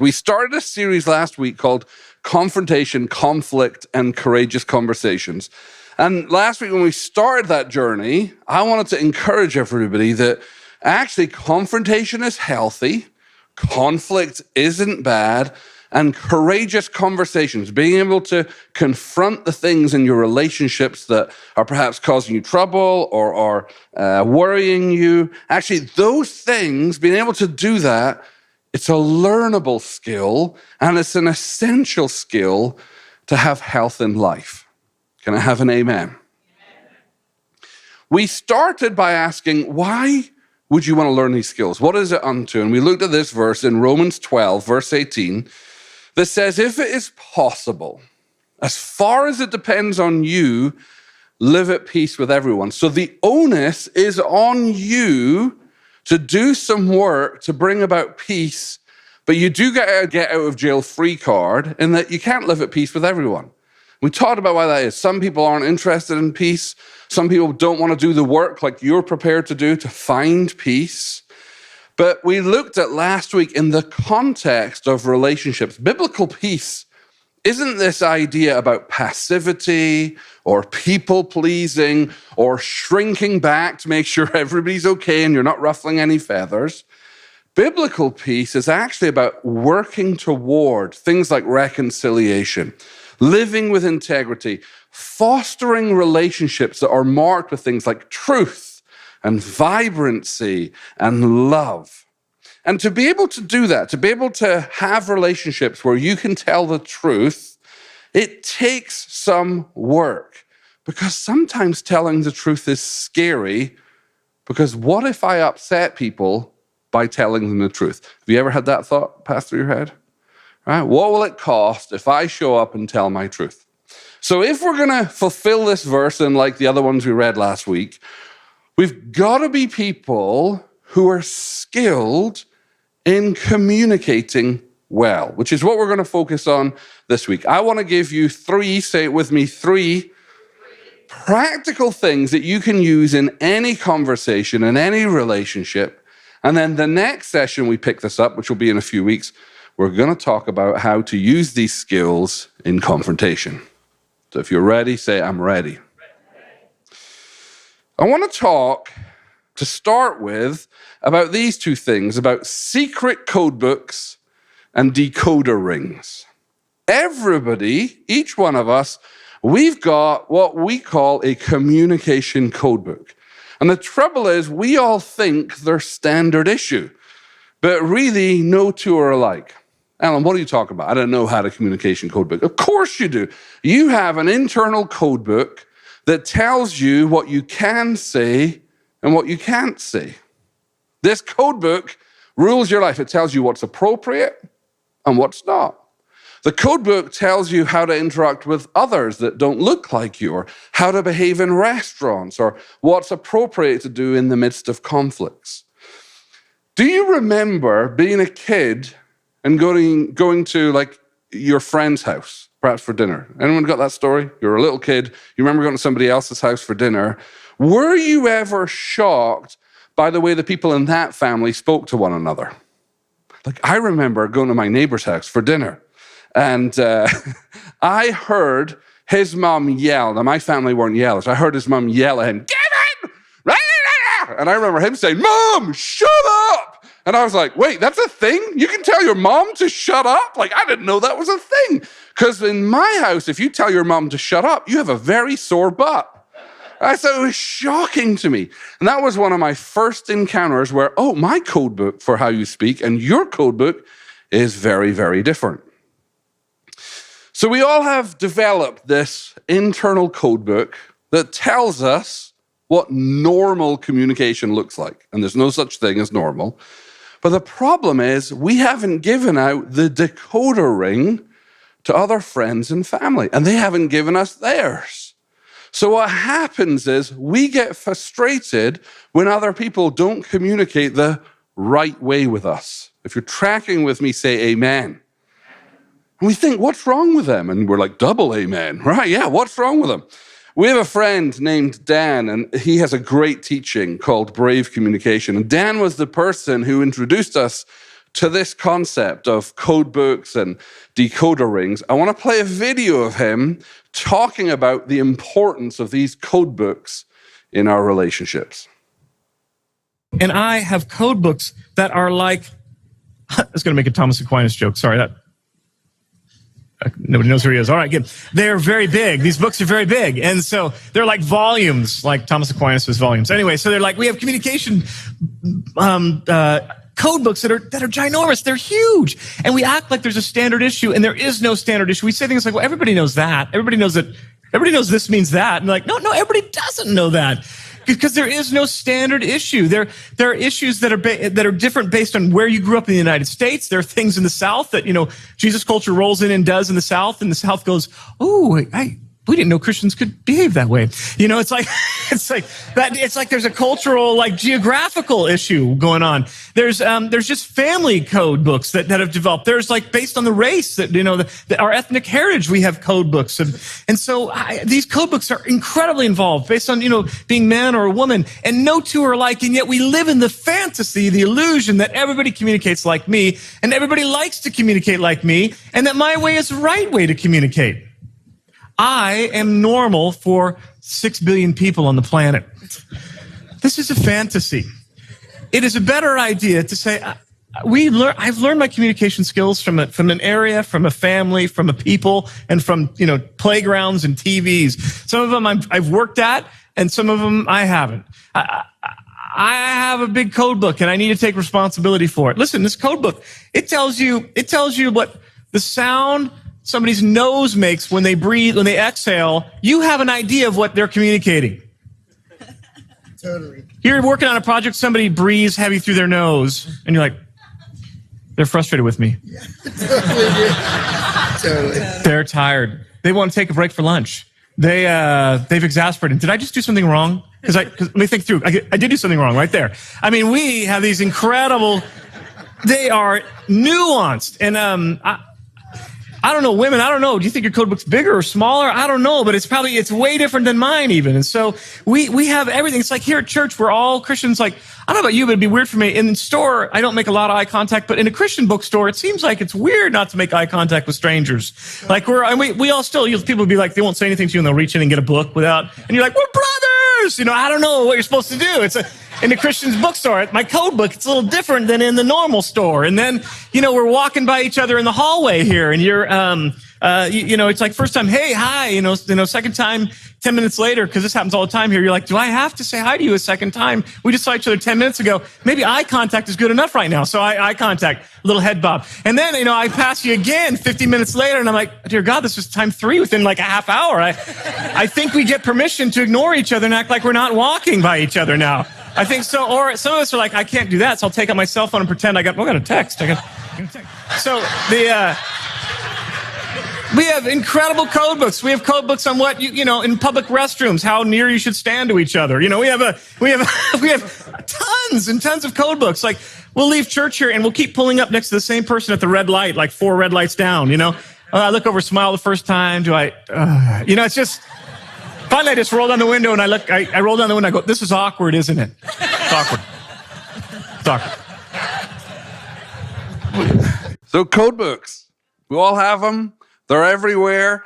We started a series last week called Confrontation, Conflict, and Courageous Conversations. And last week when we started that journey, I wanted to encourage everybody that actually confrontation is healthy, conflict isn't bad, and courageous conversations, being able to confront the things in your relationships that are perhaps causing you trouble or are worrying you. Actually, those things, being able to do that, it's a learnable skill, and it's an essential skill to have health in life. Can I have an amen? We started by asking, why would you want to learn these skills? What is it unto? And we looked at this verse in Romans 12, verse 18, that says, if it is possible, as far as it depends on you, live at peace with everyone. So the onus is on you to do some work to bring about peace, but you do get a get out of jail free card in that you can't live at peace with everyone. We talked about why that is. Some people aren't interested in peace. Some people don't want to do the work like you're prepared to do to find peace. But we looked at last week in the context of relationships. Biblical peace isn't this idea about passivity or people-pleasing or shrinking back to make sure everybody's okay and you're not ruffling any feathers. Biblical peace is actually about working toward things like reconciliation, living with integrity, fostering relationships that are marked with things like truth and vibrancy and love. And to be able to do that, to be able to have relationships where you can tell the truth, it takes some work. Because sometimes telling the truth is scary, because what if I upset people by telling them the truth? Have you ever had that thought pass through your head? Right? What will it cost if I show up and tell my truth? So if we're going to fulfill this verse and like the other ones we read last week, we've got to be people who are skilled in communicating well, which is what we're going to focus on this week. I want to give you three, say it with me, three practical things that you can use in any conversation, in any relationship. And then the next session we pick this up, which will be in a few weeks, we're going to talk about how to use these skills in confrontation. So if you're ready, say, I'm ready. I want to talk, to start with, about these two things, about secret codebooks and decoder rings. Everybody, each one of us, we've got what we call a communication codebook. And the trouble is, we all think they're standard issue, but really no two are alike. Alyn, what are you talking about? I don't know how to communication codebook. Of course you do. You have an internal codebook that tells you what you can say and what you can't say. This codebook rules your life. It tells you what's appropriate and what's not. The codebook tells you how to interact with others that don't look like you, or how to behave in restaurants, or what's appropriate to do in the midst of conflicts. Do you remember being a kid and going to like your friend's house, perhaps for dinner? Anyone got that story? You're a little kid, you remember going to somebody else's house for dinner. Were you ever shocked by the way the people in that family spoke to one another? Like, I remember going to my neighbor's house for dinner, and I heard his mom yell. Now, my family weren't yellers. I heard his mom yell at him, "Give it!" And I remember him saying, "Mom, shut up!" And I was like, wait, that's a thing? You can tell your mom to shut up? Like, I didn't know that was a thing. Because in my house, if you tell your mom to shut up, you have a very sore butt. I thought it was shocking to me. And that was one of my first encounters where, oh, my code book for how you speak and your code book is very, very different. So we all have developed this internal code book that tells us what normal communication looks like. And there's no such thing as normal. But the problem is we haven't given out the decoder ring to other friends and family, and they haven't given us theirs. So what happens is we get frustrated when other people don't communicate the right way with us. If you're tracking with me, say amen. And we think, what's wrong with them? And we're like, double amen, right? Yeah, what's wrong with them? We have a friend named Dan, and he has a great teaching called Brave Communication. And Dan was the person who introduced us to this concept of code books and decoder rings, I want to play a video of him talking about the importance of these code books in our relationships. And I have code books that are like, I was going to make a Thomas Aquinas joke. Sorry, nobody knows who he is. All right, good. They're very big. These books are very big. And so they're like volumes, like Thomas Aquinas' volumes. Anyway, so they're like, we have communication code books that are ginormous. They're huge. And we act like there's a standard issue, and there is no standard issue. We say things like, well, everybody knows that. Everybody knows that. Everybody knows this means that. And like, no, everybody doesn't know that. Because there is no standard issue. There are issues that are different based on where you grew up in the United States. There are things in the South that, Jesus culture rolls in and does in the South, and the South goes, "Oh, we didn't know Christians could behave that way." It's like there's a cultural, like, geographical issue going on. There's just family code books that have developed. There's, like, based on the race that, our ethnic heritage, we have code books. And so these code books are incredibly involved based on, being man or a woman, and no two are alike. And yet we live in the fantasy, the illusion that everybody communicates like me, and everybody likes to communicate like me, and that my way is the right way to communicate. I am normal for 6 billion people on the planet. This is a fantasy. It is a better idea to say, I've learned my communication skills from an area, from a family, from a people, and from, playgrounds and TVs. Some of them I've worked at, and some of them I haven't. I have a big code book, and I need to take responsibility for it. Listen, this code book, it tells you what the sound somebody's nose makes when they breathe, when they exhale. You have an idea of what they're communicating. Totally. You're working on a project, somebody breathes heavy through their nose, and you're like, they're frustrated with me. Yeah, totally. They're tired. They want to take a break for lunch. They've exasperated. Did I just do something wrong? Because let me think through. I did do something wrong right there. I mean, we have these incredible, they are nuanced. And I don't know, women, I don't know. Do you think your code book's bigger or smaller? I don't know, but it's way different than mine even. And so we have everything. It's like here at church, we're all Christians. Like, I don't know about you, but it'd be weird for me. In the store, I don't make a lot of eye contact, but in a Christian bookstore, it seems like it's weird not to make eye contact with strangers. Like we all still, people would be like, they won't say anything to you and they'll reach in and get a book and you're like, we're brothers! I don't know what you're supposed to do. In the Christian's bookstore, my code book, it's a little different than in the normal store. And then, we're walking by each other in the hallway here, and you're, it's like first time, hey, hi, second time, 10 minutes later, because this happens all the time here, you're like, do I have to say hi to you a second time? We just saw each other 10 minutes ago. Maybe eye contact is good enough right now. So eye contact, little head bob. And then, I pass you again 50 minutes later, and I'm like, dear God, this was time 3 within like a half hour. I think we get permission to ignore each other and act like we're not walking by each other now. I think so. Or some of us are like, I can't do that, so I'll take out my cell phone and pretend I got a text. So we have incredible code books. We have code books on what in public restrooms, how near you should stand to each other. We have tons and tons of code books. Like, we'll leave church here and we'll keep pulling up next to the same person at the red light, like 4 red lights down. I look over, smile the first time. It's just. Finally, I just roll down the window and I roll down the window and I go, this is awkward, isn't it? It's awkward. It's awkward. So code books, we all have them. They're everywhere.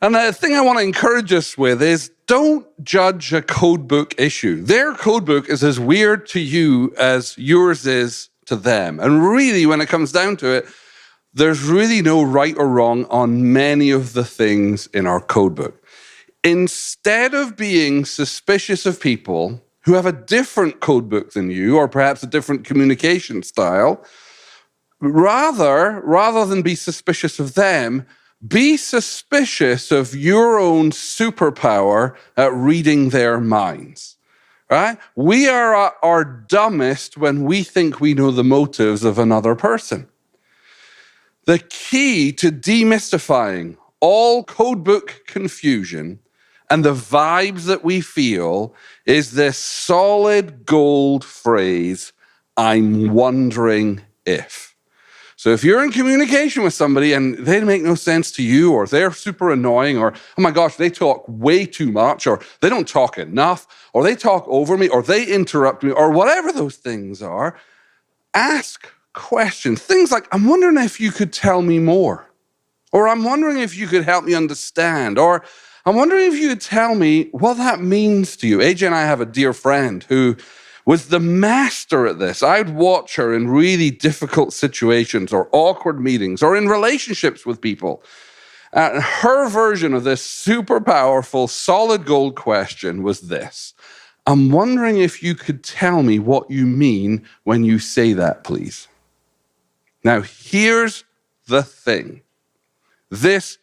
And the thing I want to encourage us with is don't judge a code book issue. Their code book is as weird to you as yours is to them. And really, when it comes down to it, there's really no right or wrong on many of the things in our code book. Instead of being suspicious of people who have a different code book than you, or perhaps a different communication style, rather than be suspicious of them, be suspicious of your own superpower at reading their minds. Right? We are at our dumbest when we think we know the motives of another person. The key to demystifying all codebook confusion and the vibes that we feel is this solid gold phrase, I'm wondering if. So if you're in communication with somebody and they make no sense to you, or they're super annoying, or, oh my gosh, they talk way too much, or they don't talk enough, or they talk over me, or they interrupt me, or whatever those things are, ask questions. Things like, I'm wondering if you could tell me more. Or I'm wondering if you could help me understand. Or I'm wondering if you could tell me what that means to you. AJ and I have a dear friend who was the master at this. I'd watch her in really difficult situations or awkward meetings or in relationships with people. And her version of this super powerful, solid gold question was this. I'm wondering if you could tell me what you mean when you say that, please. Now, here's the thing. This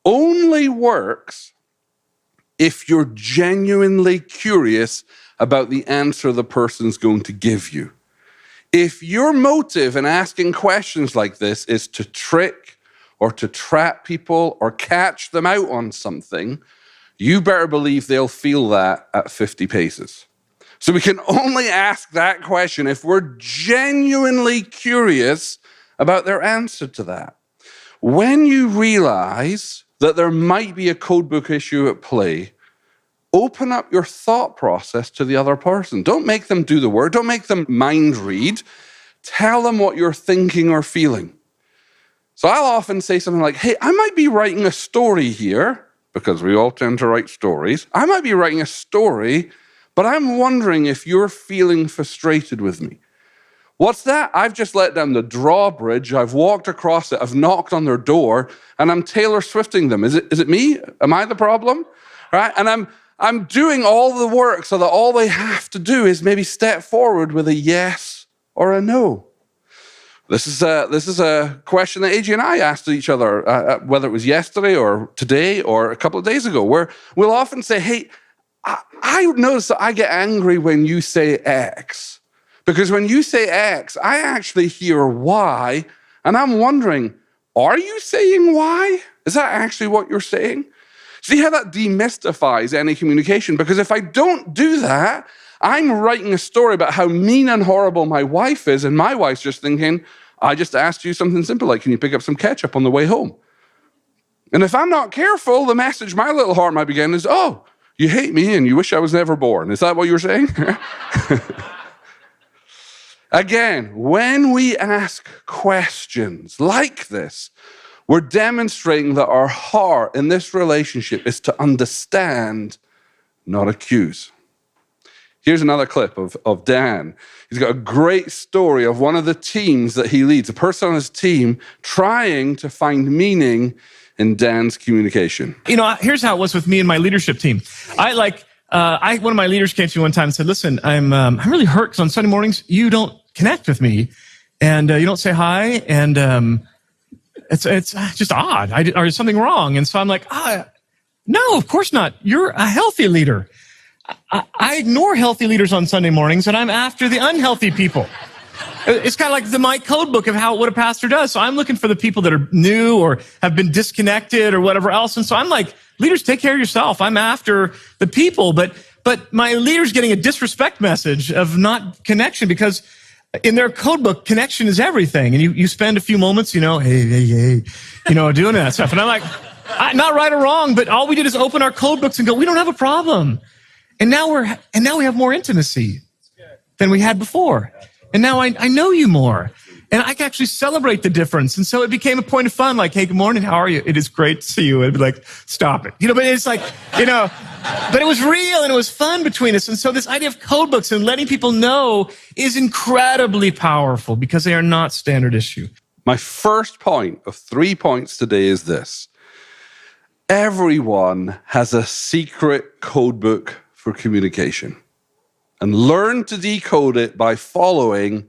only works if you're genuinely curious about the answer the person's going to give you. If your motive in asking questions like this is to trick or to trap people or catch them out on something, you better believe they'll feel that at 50 paces. So we can only ask that question if we're genuinely curious about their answer to that. When you realize that there might be a codebook issue at play, open up your thought process to the other person. Don't make them do the work. Don't make them mind read. Tell them what you're thinking or feeling. So I'll often say something like, hey, I might be writing a story here, because we all tend to write stories. I might be writing a story, but I'm wondering if you're feeling frustrated with me. What's that? I've just let down the drawbridge. I've walked across it. I've knocked on their door, and I'm Taylor Swifting them. Is it me? Am I the problem? Right? And I'm doing all the work so that all they have to do is maybe step forward with a yes or a no. This is a question that AJ and I asked each other, whether it was yesterday or today or a couple of days ago, where we'll often say, hey, I notice that I get angry when you say X. Because when you say X, I actually hear Y, and I'm wondering, are you saying Y? Is that actually what you're saying? See how that demystifies any communication? Because if I don't do that, I'm writing a story about how mean and horrible my wife is, and my wife's just thinking, I just asked you something simple, like, can you pick up some ketchup on the way home? And if I'm not careful, the message my little heart might begin is, oh, you hate me and you wish I was never born. Is that what you're saying? Again, when we ask questions like this, we're demonstrating that our heart in this relationship is to understand, not accuse. Here's another clip of Dan. He's got a great story of one of the teams that he leads, a person on his team trying to find meaning in Dan's communication. You know, here's how it was with me and my leadership team. One of my leaders came to me one time and said, listen, I'm really hurt because on Sunday mornings, you don't connect with me and you don't say hi. And it's just odd. Or is something wrong? And so I'm like, no, of course not. You're a healthy leader. I ignore healthy leaders on Sunday mornings and I'm after the unhealthy people. It's kind of like my codebook of what a pastor does. So I'm looking for the people that are new or have been disconnected or whatever else. And so I'm like, leaders, take care of yourself. I'm after the people. But my leader's getting a disrespect message of not connection because in their codebook, connection is everything. And you spend a few moments, hey, doing that stuff. And I'm like, not right or wrong, but all we did is open our codebooks and go, we don't have a problem. And now we have more intimacy than we had before. And now I know you more. And I can actually celebrate the difference. And so it became a point of fun, like, hey, good morning, how are you? It is great to see you. And I'd be like, stop it. But it's like, but it was real and it was fun between us. And so this idea of codebooks and letting people know is incredibly powerful because they are not standard issue. My first point of 3 points today is this. Everyone has a secret codebook for communication. And learn to decode it by following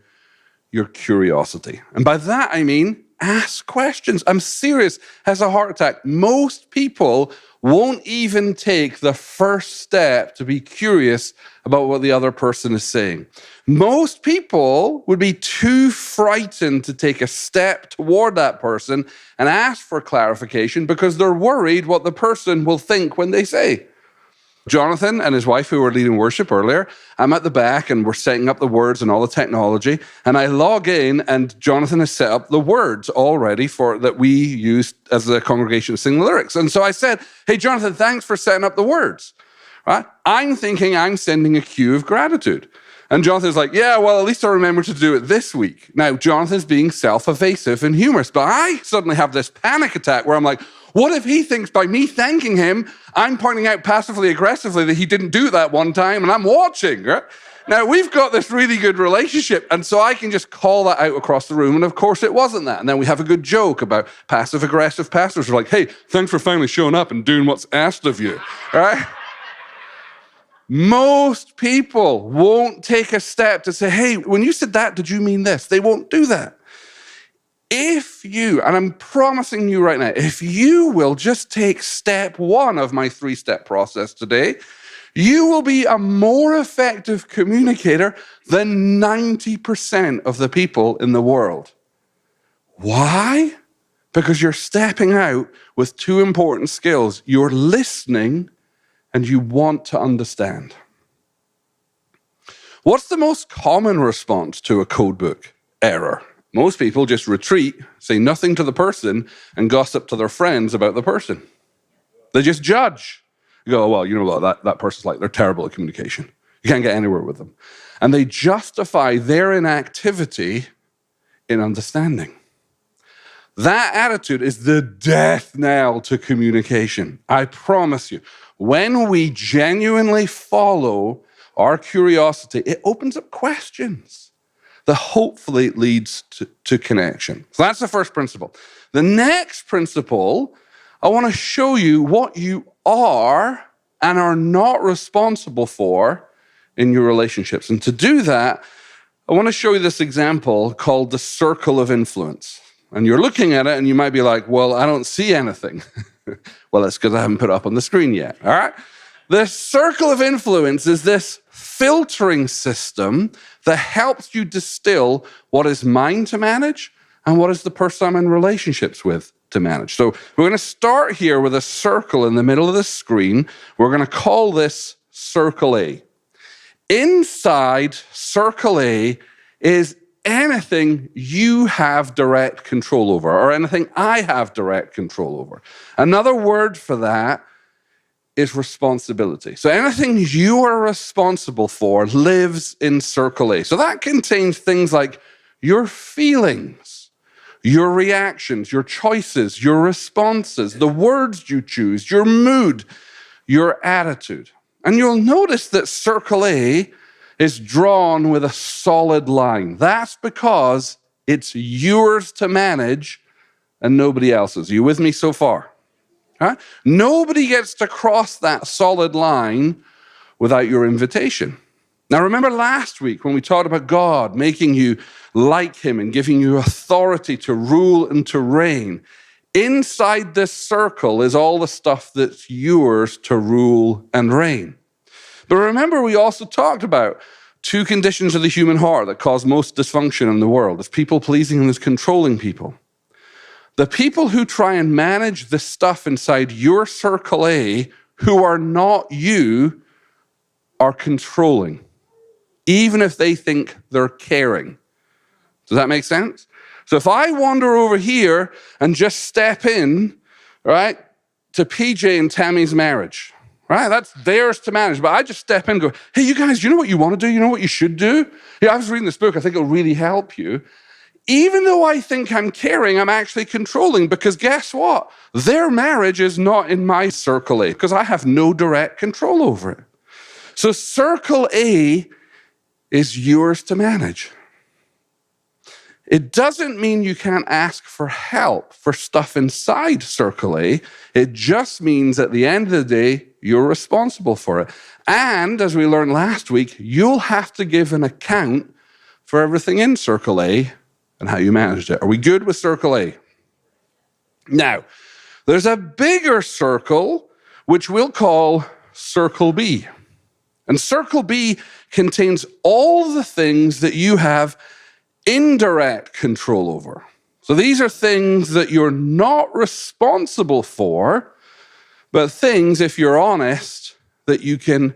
your curiosity. And by that, I mean, ask questions. I'm serious. Has a heart attack. Most people won't even take the first step to be curious about what the other person is saying. Most people would be too frightened to take a step toward that person and ask for clarification because they're worried what the person will think when they say. Jonathan and his wife, who were leading worship earlier, I'm at the back and we're setting up the words and all the technology. And I log in and Jonathan has set up the words already that we use as a congregation to sing the lyrics. And so I said, hey, Jonathan, thanks for setting up the words. Right? I'm thinking I'm sending a cue of gratitude. And Jonathan's like, yeah, well, at least I remember to do it this week. Now, Jonathan's being self-evasive and humorous, but I suddenly have this panic attack where I'm like, what if he thinks by me thanking him, I'm pointing out passively aggressively that he didn't do that one time and I'm watching, right? Now, we've got this really good relationship, and so I can just call that out across the room, and of course it wasn't that. And then we have a good joke about passive-aggressive pastors who are like, hey, thanks for finally showing up and doing what's asked of you, right? Most people won't take a step to say, hey, when you said that, did you mean this? They won't do that. If you, and I'm promising you right now, if you will just take step one of my 3-step process today, you will be a more effective communicator than 90% of the people in the world. Why? Because you're stepping out with 2 important skills. You're listening and you want to understand. What's the most common response to a codebook error? Most people just retreat, say nothing to the person, and gossip to their friends about the person. They just judge. You go, well, you know what, that person's like, they're terrible at communication. You can't get anywhere with them. And they justify their inactivity in understanding. That attitude is the death knell to communication. I promise you. When we genuinely follow our curiosity, it opens up questions that hopefully leads to connection. So that's the first principle. The next principle, I want to show you what you are and are not responsible for in your relationships. And to do that, I want to show you this example called the circle of influence. And you're looking at it and you might be like, well, I don't see anything. Well, that's because I haven't put it up on the screen yet, all right? The circle of influence is this filtering system that helps you distill what is mine to manage and what is the person I'm in relationships with to manage. So we're going to start here with a circle in the middle of the screen. We're going to call this Circle A. Inside Circle A is anything you have direct control over, or anything I have direct control over. Another word for that is responsibility. So anything you are responsible for lives in Circle A. So that contains things like your feelings, your reactions, your choices, your responses, the words you choose, your mood, your attitude. And you'll notice that Circle A is drawn with a solid line. That's because it's yours to manage and nobody else's. Are you with me so far? Huh? Nobody gets to cross that solid line without your invitation. Now, remember last week when we talked about God making you like him and giving you authority to rule and to reign? Inside this circle is all the stuff that's yours to rule and reign. But remember, we also talked about 2 conditions of the human heart that cause most dysfunction in the world. There's people-pleasing and there's controlling people. The people who try and manage the stuff inside your Circle A who are not you are controlling, even if they think they're caring. Does that make sense? So if I wander over here and just step in, right, to PJ and Tammy's marriage, right? That's theirs to manage. But I just step in and go, hey, you guys, you know what you want to do? You know what you should do? Yeah, I was reading this book. I think it'll really help you. Even though I think I'm caring, I'm actually controlling, because guess what? Their marriage is not in my Circle A because I have no direct control over it. So Circle A is yours to manage. It doesn't mean you can't ask for help for stuff inside Circle A. It just means at the end of the day, you're responsible for it. And as we learned last week, you'll have to give an account for everything in Circle A and how you managed it. Are we good with Circle A? Now, there's a bigger circle, which we'll call Circle B. And Circle B contains all the things that you have indirect control over. So these are things that you're not responsible for, but things, if you're honest, that you can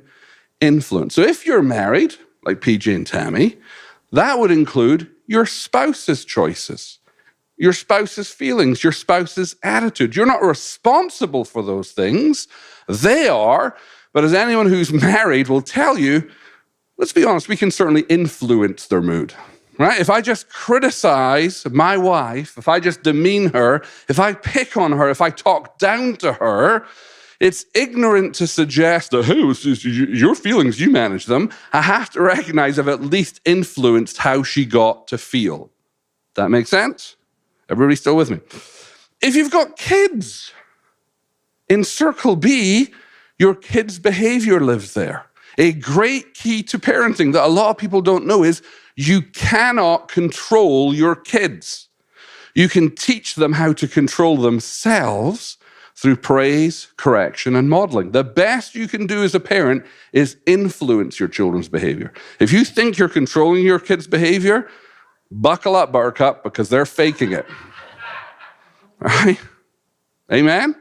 influence. So if you're married, like PJ and Tammy, that would include your spouse's choices, your spouse's feelings, your spouse's attitude. You're not responsible for those things. They are, but as anyone who's married will tell you, let's be honest, we can certainly influence their mood, right? If I just criticize my wife, if I just demean her, if I pick on her, if I talk down to her, it's ignorant to suggest that, hey, it's just your feelings, you manage them. I have to recognize I've at least influenced how she got to feel. That makes sense? Everybody still with me? If you've got kids, in Circle B, your kid's behavior lives there. A great key to parenting that a lot of people don't know is you cannot control your kids. You can teach them how to control themselves through praise, correction, and modeling. The best you can do as a parent is influence your children's behavior. If you think you're controlling your kids' behavior, buckle up, Buttercup, because they're faking it. Right? Amen?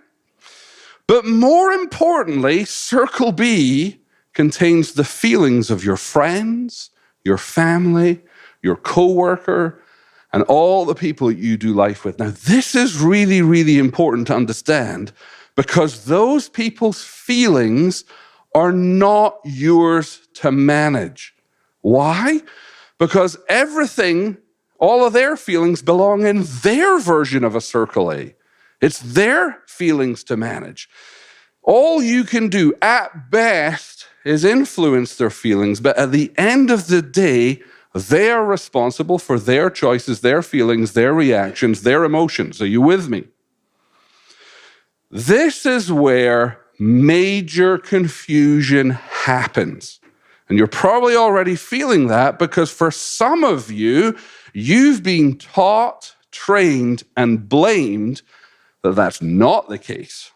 But more importantly, Circle B contains the feelings of your friends, your family, your coworker, and all the people that you do life with. Now, this is really, really important to understand because those people's feelings are not yours to manage. Why? Because everything, all of their feelings belong in their version of a Circle A. It's their feelings to manage. All you can do at best is influence their feelings, but at the end of the day, they are responsible for their choices, their feelings, their reactions, their emotions. Are you with me? This is where major confusion happens. And you're probably already feeling that because for some of you, you've been taught, trained, and blamed that that's not the case.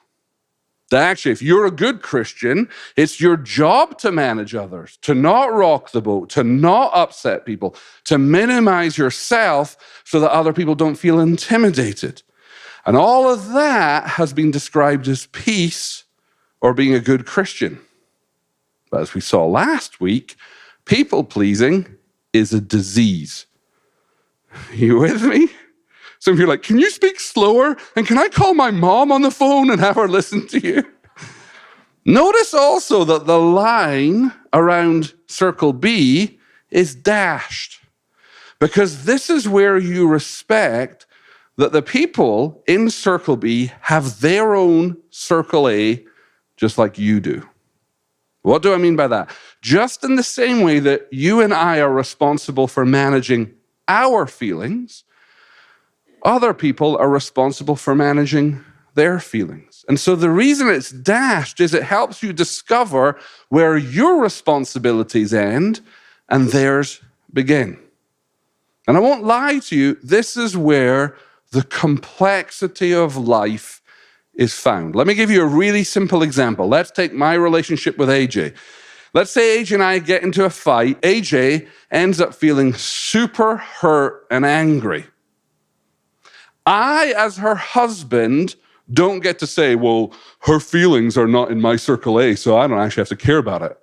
That actually, if you're a good Christian, it's your job to manage others, to not rock the boat, to not upset people, to minimize yourself so that other people don't feel intimidated. And all of that has been described as peace or being a good Christian. But as we saw last week, people-pleasing is a disease. Are you with me? Some of you are like, can you speak slower? And can I call my mom on the phone and have her listen to you? Notice also that the line around Circle B is dashed because this is where you respect that the people in Circle B have their own Circle A just like you do. What do I mean by that? Just in the same way that you and I are responsible for managing our feelings, other people are responsible for managing their feelings. And so the reason it's dashed is it helps you discover where your responsibilities end and theirs begin. And I won't lie to you, this is where the complexity of life is found. Let me give you a really simple example. Let's take my relationship with AJ. Let's say AJ and I get into a fight. AJ ends up feeling super hurt and angry. I, as her husband, don't get to say, well, her feelings are not in my Circle A, so I don't actually have to care about it,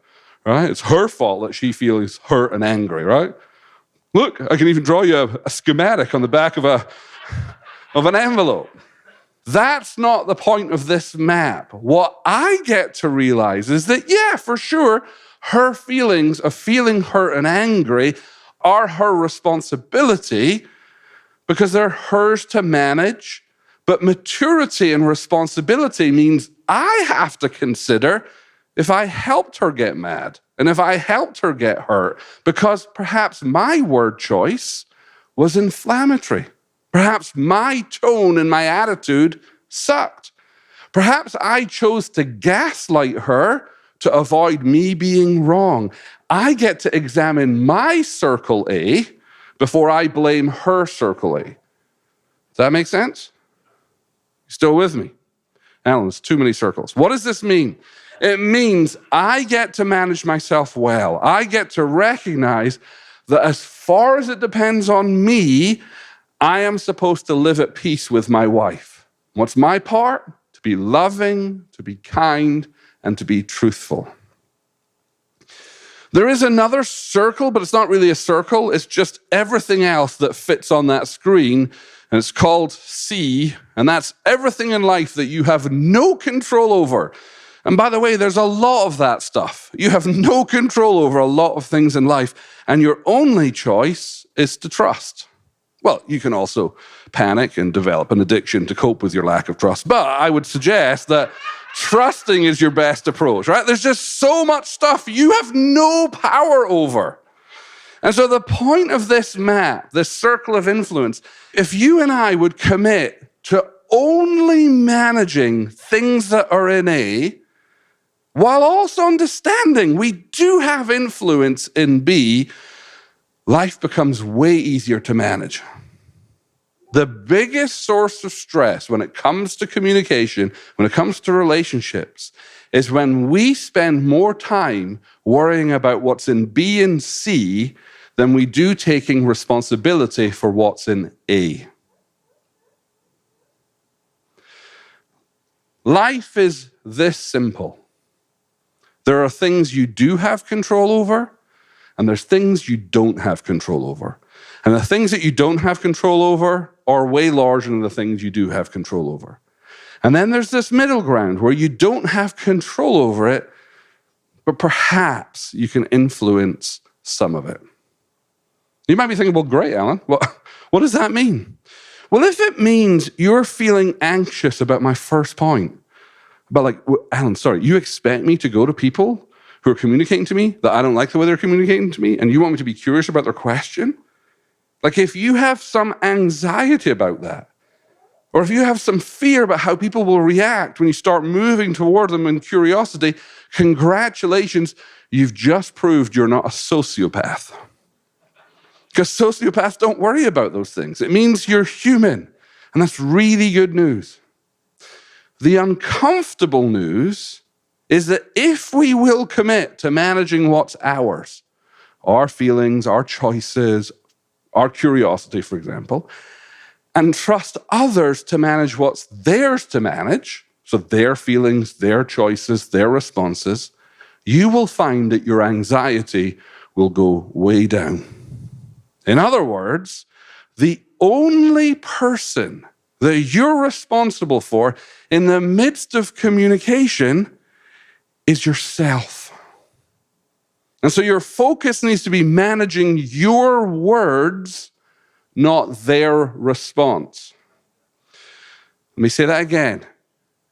right? It's her fault that she feels hurt and angry, right? Look, I can even draw you a schematic on the back of an envelope. That's not the point of this map. What I get to realize is that, yeah, for sure, her feelings of feeling hurt and angry are her responsibility, because they're hers to manage, but maturity and responsibility means I have to consider if I helped her get mad and if I helped her get hurt, because perhaps my word choice was inflammatory. Perhaps my tone and my attitude sucked. Perhaps I chose to gaslight her to avoid me being wrong. I get to examine my Circle A before I blame her Circle A. Does that make sense? You still with me? Alyn, it's too many circles. What does this mean? It means I get to manage myself well. I get to recognize that as far as it depends on me, I am supposed to live at peace with my wife. What's my part? To be loving, to be kind, and to be truthful. There is another circle, but it's not really a circle. It's just everything else that fits on that screen, and it's called C, and that's everything in life that you have no control over. And by the way, there's a lot of that stuff. You have no control over a lot of things in life, and your only choice is to trust. Well, you can also panic and develop an addiction to cope with your lack of trust, but I would suggest that trusting is your best approach, right? There's just so much stuff you have no power over. And so the point of this map, this circle of influence, if you and I would commit to only managing things that are in A, while also understanding we do have influence in B, life becomes way easier to manage. The biggest source of stress when it comes to communication, when it comes to relationships, is when we spend more time worrying about what's in B and C than we do taking responsibility for what's in A. Life is this simple. There are things you do have control over, and there's things you don't have control over. And the things that you don't have control over are way larger than the things you do have control over. And then there's this middle ground where you don't have control over it, but perhaps you can influence some of it. You might be thinking, well, great, Alyn. What does that mean? Well, if it means you're feeling anxious about my first point, but Alyn, sorry, you expect me to go to people who are communicating to me that I don't like the way they're communicating to me, and you want me to be curious about their question? If you have some anxiety about that, or if you have some fear about how people will react when you start moving toward them in curiosity, congratulations, you've just proved you're not a sociopath. Because sociopaths don't worry about those things. It means you're human, and that's really good news. The uncomfortable news is that if we will commit to managing what's ours, our feelings, our choices, our curiosity, for example, and trust others to manage what's theirs to manage, so their feelings, their choices, their responses, you will find that your anxiety will go way down. In other words, the only person that you're responsible for in the midst of communication is yourself. And so your focus needs to be managing your words, not their response. Let me say that again.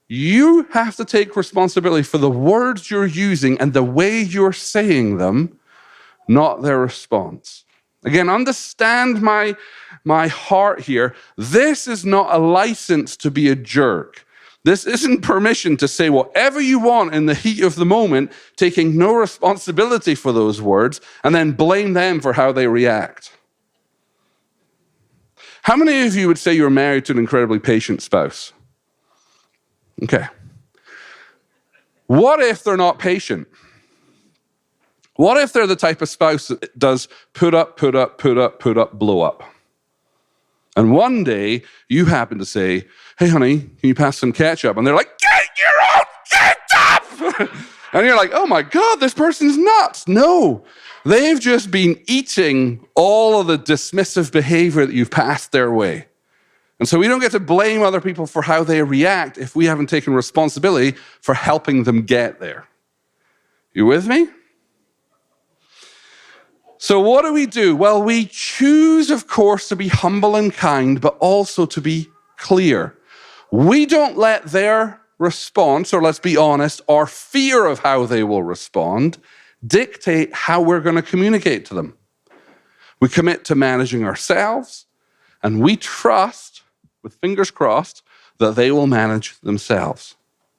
You have to take responsibility for the words you're using and the way you're saying them, not their response. Again, understand my heart here. This is not a license to be a jerk. This isn't permission to say whatever you want in the heat of the moment, taking no responsibility for those words, and then blame them for how they react. How many of you would say you're married to an incredibly patient spouse? Okay. What if they're not patient? What if they're the type of spouse that does put up, blow up? And one day you happen to say, hey, honey, can you pass some ketchup? And they're like, get your own ketchup! And you're like, oh my God, this person's nuts. No, they've just been eating all of the dismissive behavior that you've passed their way. And so we don't get to blame other people for how they react if we haven't taken responsibility for helping them get there. You with me? So what do? Well, we choose, of course, to be humble and kind, but also to be clear. We don't let their response, or let's be honest, our fear of how they will respond, dictate how we're going to communicate to them. We commit to managing ourselves, and we trust, with fingers crossed, that they will manage themselves.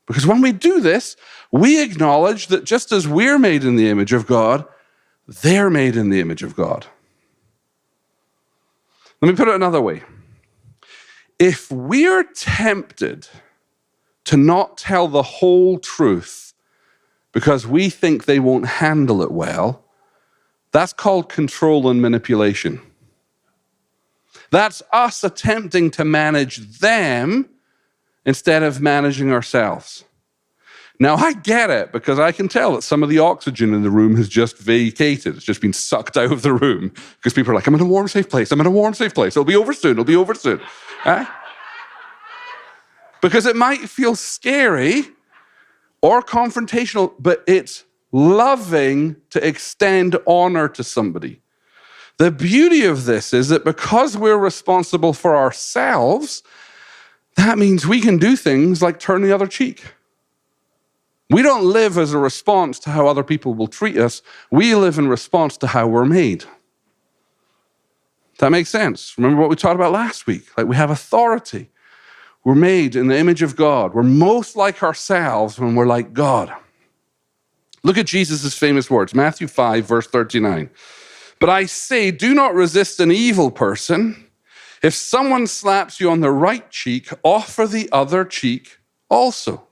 Because when we do this, we acknowledge that just as we're made in the image of God, they're made in the image of God. Let me put it another way. If we're tempted to not tell the whole truth because we think they won't handle it well, that's called control and manipulation. That's us attempting to manage them instead of managing ourselves. Now, I get it, because I can tell that some of the oxygen in the room has just vacated. It's just been sucked out of the room, because people are like, I'm in a warm, safe place. I'm in a warm, safe place. It'll be over soon. It'll be over soon. Because it might feel scary or confrontational, but it's loving to extend honor to somebody. The beauty of this is that because we're responsible for ourselves, that means we can do things like turn the other cheek. We don't live as a response to how other people will treat us. We live in response to how we're made. That makes sense. Remember what we talked about last week? Like, we have authority. We're made in the image of God. We're most like ourselves when we're like God. Look at Jesus' famous words, Matthew 5, verse 39. But I say, do not resist an evil person. If someone slaps you on the right cheek, offer the other cheek also.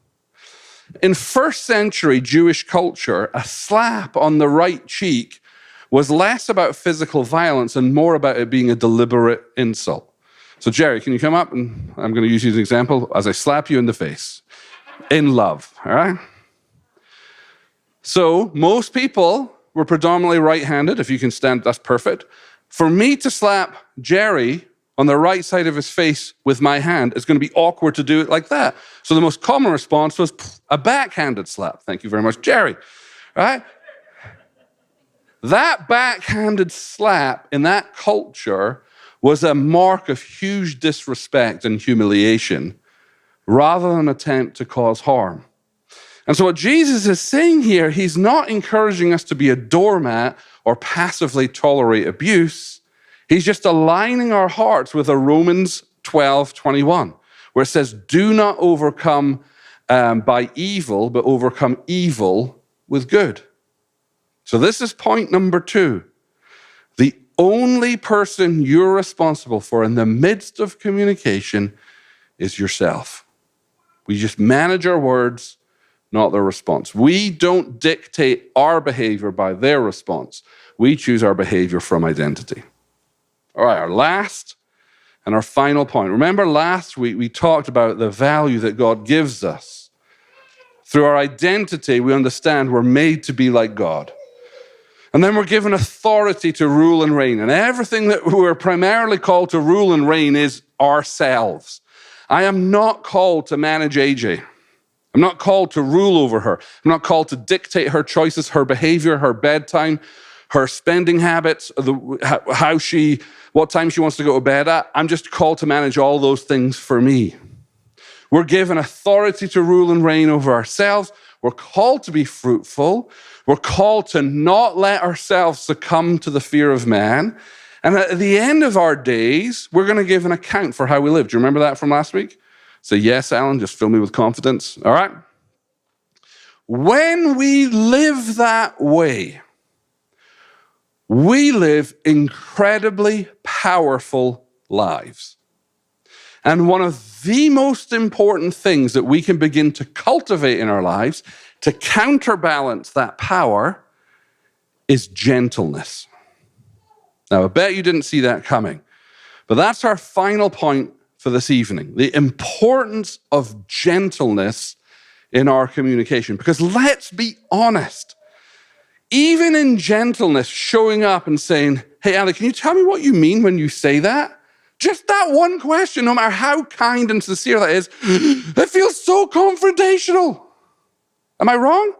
In first century Jewish culture, a slap on the right cheek was less about physical violence and more about it being a deliberate insult. So Jerry, can you come up? And I'm going to use you as an example as I slap you in the face. In love, all right? So most people were predominantly right-handed. If you can stand, that's perfect. For me to slap Jerry on the right side of his face with my hand, it's going to be awkward to do it like that. So the most common response was a backhanded slap. Thank you very much, Jerry. Right? That backhanded slap in that culture was a mark of huge disrespect and humiliation rather than an attempt to cause harm. And so what Jesus is saying here, he's not encouraging us to be a doormat or passively tolerate abuse. He's just aligning our hearts with a Romans 12:21, where it says, do not overcome by evil, but overcome evil with good. So this is point number 2. The only person you're responsible for in the midst of communication is yourself. We just manage our words, not their response. We don't dictate our behavior by their response. We choose our behavior from identity. All right, our last and our final point. Remember last week we talked about the value that God gives us. Through our identity, we understand we're made to be like God. And then we're given authority to rule and reign. And everything that we're primarily called to rule and reign is ourselves. I am not called to manage AJ. I'm not called to rule over her. I'm not called to dictate her choices, her behavior, her bedtime, her spending habits, what time she wants to go to bed at. I'm just called to manage all those things for me. We're given authority to rule and reign over ourselves. We're called to be fruitful. We're called to not let ourselves succumb to the fear of man. And at the end of our days, we're going to give an account for how we lived. Do you remember that from last week? Say, yes, Alyn, just fill me with confidence. All right? When we live that way, we live incredibly powerful lives. And one of the most important things that we can begin to cultivate in our lives to counterbalance that power is gentleness. Now, I bet you didn't see that coming, but that's our final point for this evening, the importance of gentleness in our communication. Because let's be honest, even in gentleness, showing up and saying, hey, Alyn, can you tell me what you mean when you say that? Just that one question, no matter how kind and sincere that is, it feels so confrontational. Am I wrong?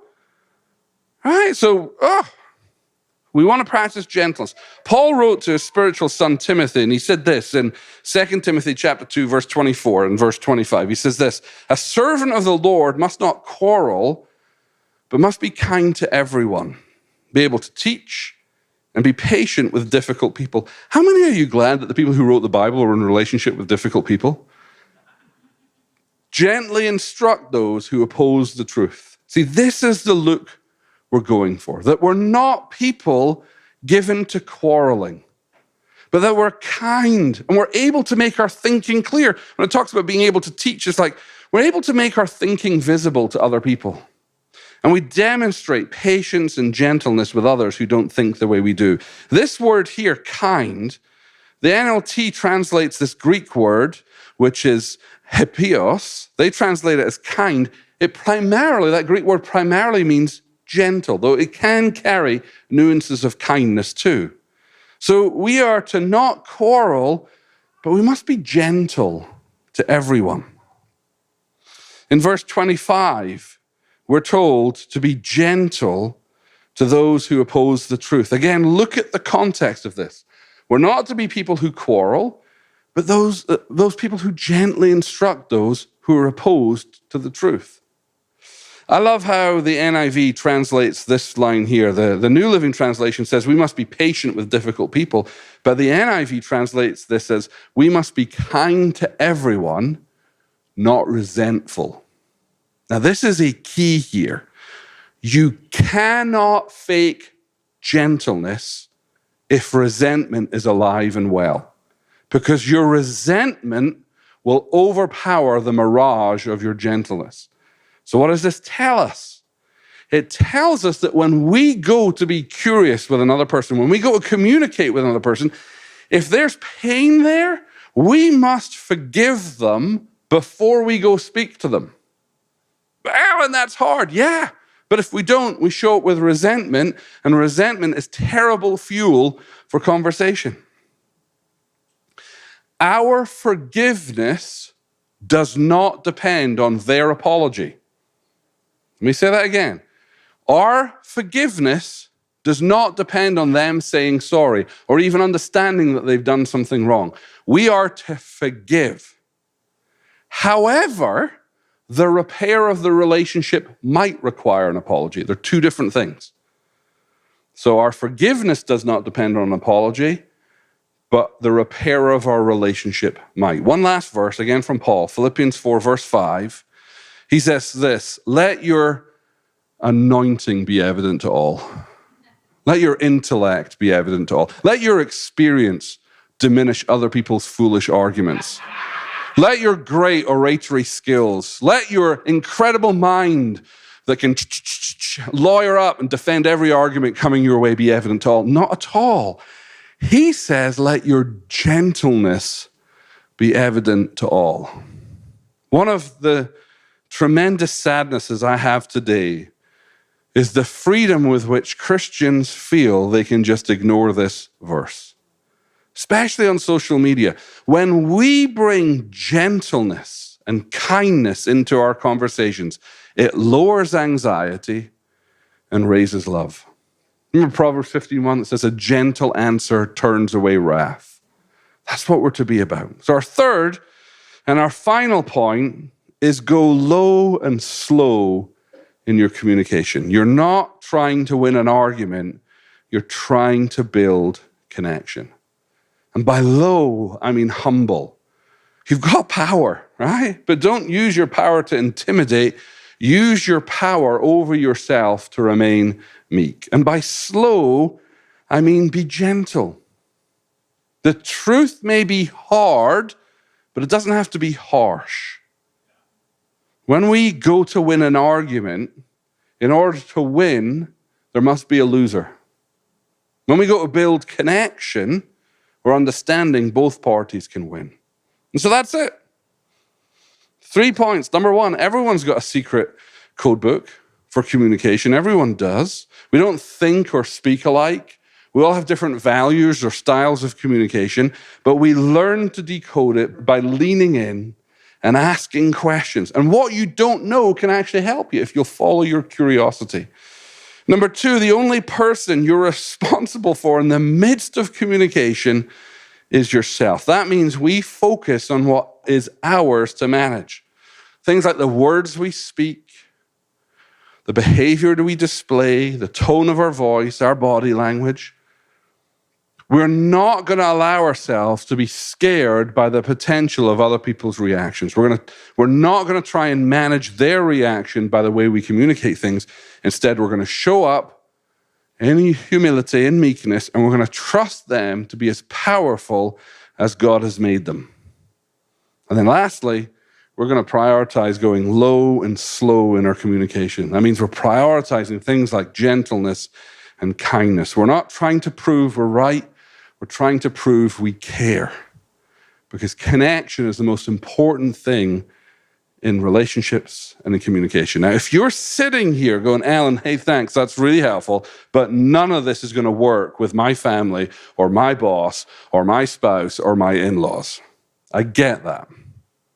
All right, so we want to practice gentleness. Paul wrote to his spiritual son Timothy, and he said this in 2 Timothy chapter 2, verse 24 and verse 25. He says this, a servant of the Lord must not quarrel, but must be kind to everyone, be able to teach, and be patient with difficult people. How many are you glad that the people who wrote the Bible were in a relationship with difficult people? Gently instruct those who oppose the truth. See, this is the look we're going for, that we're not people given to quarreling, but that we're kind and we're able to make our thinking clear. When it talks about being able to teach, it's like we're able to make our thinking visible to other people. And we demonstrate patience and gentleness with others who don't think the way we do. This word here, kind, the NLT translates this Greek word, which is hepios. They translate it as kind. That Greek word primarily means gentle, though it can carry nuances of kindness too. So we are to not quarrel, but we must be gentle to everyone. In verse 25, we're told to be gentle to those who oppose the truth. Again, look at the context of this. We're not to be people who quarrel, but those people who gently instruct those who are opposed to the truth. I love how the NIV translates this line here. The New Living Translation says we must be patient with difficult people, but the NIV translates this as we must be kind to everyone, not resentful. Now, this is a key here. You cannot fake gentleness if resentment is alive and well, because your resentment will overpower the mirage of your gentleness. So what does this tell us? It tells us that when we go to be curious with another person, when we go to communicate with another person, if there's pain there, we must forgive them before we go speak to them. Alyn, that's hard. Yeah. But if we don't, we show up with resentment, and resentment is terrible fuel for conversation. Our forgiveness does not depend on their apology. Let me say that again. Our forgiveness does not depend on them saying sorry or even understanding that they've done something wrong. We are to forgive. However, the repair of the relationship might require an apology. They're two different things. So our forgiveness does not depend on an apology, but the repair of our relationship might. One last verse, again from Paul, Philippians 4, verse 5. He says this, let your anointing be evident to all. Let your intellect be evident to all. Let your experience diminish other people's foolish arguments. Let your great oratory skills, let your incredible mind that can lawyer up and defend every argument coming your way be evident to all. Not at all. He says, let your gentleness be evident to all. One of the tremendous sadnesses I have today is the freedom with which Christians feel they can just ignore this verse, especially on social media. When we bring gentleness and kindness into our conversations, it lowers anxiety and raises love. Remember Proverbs 15:1 that says, a gentle answer turns away wrath. That's what we're to be about. So our third and our final point is go low and slow in your communication. You're not trying to win an argument, you're trying to build connection. And by low, I mean humble. You've got power, right? But don't use your power to intimidate. Use your power over yourself to remain meek. And by slow, I mean be gentle. The truth may be hard, but it doesn't have to be harsh. When we go to win an argument, in order to win, there must be a loser. When we go to build connection or understanding, both parties can win. And so that's it. 3 points. Number one, everyone's got a secret code book for communication. Everyone does. We don't think or speak alike. We all have different values or styles of communication, but we learn to decode it by leaning in and asking questions. And what you don't know can actually help you if you'll follow your curiosity. Number two, the only person you're responsible for in the midst of communication is yourself. That means we focus on what is ours to manage. Things like the words we speak, the behavior that we display, the tone of our voice, our body language. We're not going to allow ourselves to be scared by the potential of other people's reactions. We're not going to try and manage their reaction by the way we communicate things. Instead, we're going to show up in humility and meekness, and we're going to trust them to be as powerful as God has made them. And then lastly, we're going to prioritize going low and slow in our communication. That means we're prioritizing things like gentleness and kindness. We're not trying to prove we're right. We're trying to prove we care, because connection is the most important thing in relationships and in communication. Now, if you're sitting here going, Alyn, hey, thanks, that's really helpful, but none of this is going to work with my family or my boss or my spouse or my in-laws. I get that.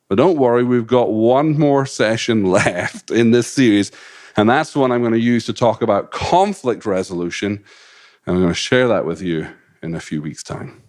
But don't worry, we've got one more session left in this series, And that's the one I'm going to use to talk about conflict resolution. And I'm going to share that with you in a few weeks' time.